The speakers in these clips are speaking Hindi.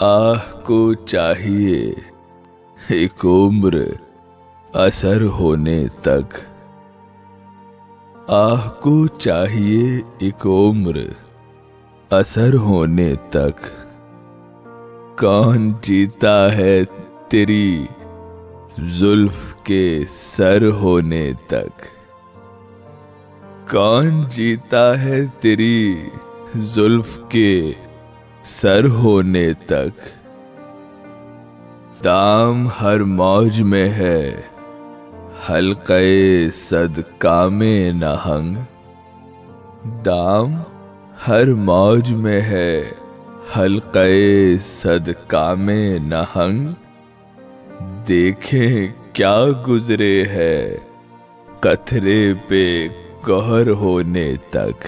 आह को चाहिए एक उम्र असर होने तक। आह को चाहिए एक उम्र असर होने तक। कौन जीता है तेरी जुल्फ के सर होने तक। कौन जीता है तेरी जुल्फ के सर होने तक। दाम हर मौज में है हल्क़े सदका में नहंग। दाम हर मौज में है हल्क़े सदका में नहंग। देखें क्या गुजरे है कतरे पे गौहर होने तक।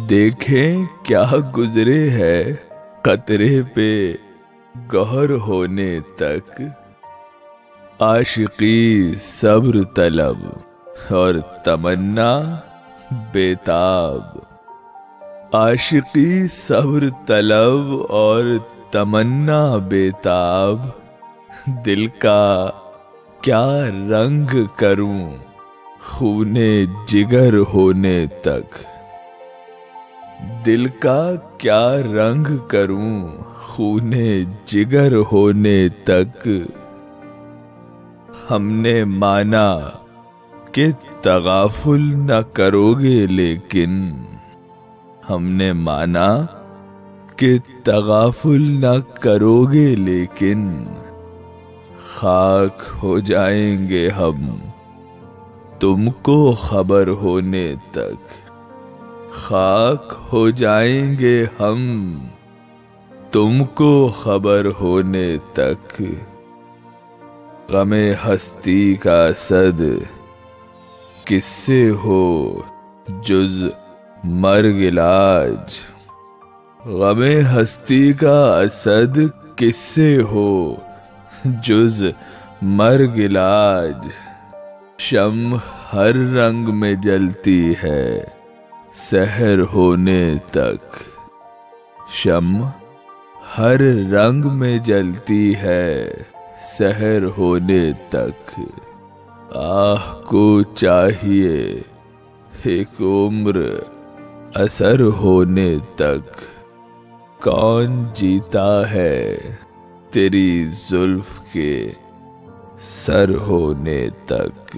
देखें क्या गुजरे है कतरे पे गौहर होने तक। आशिकी सब्र तलब और तमन्ना बेताब। आशिकी सब्र तलब और तमन्ना बेताब। दिल का क्या रंग करूं खूने जिगर होने तक। दिल का क्या रंग करूं खूने जिगर होने तक। हमने माना कि तगाफुल न करोगे लेकिन। हमने माना कि तगाफुल न करोगे लेकिन। खाक हो जाएंगे हम तुमको खबर होने तक। खाक हो जाएंगे हम तुमको खबर होने तक। गमे हस्ती का सद किससे हो जुज मर्ग इलाज। गमे हस्ती का असद किससे हो जुज मर्ग इलाज। शम्म हर रंग में जलती है सहर होने तक। शम्म हर रंग में जलती है सहर होने तक। आह को चाहिए एक उम्र असर होने तक। कौन जीता है तेरी जुल्फ के सर होने तक।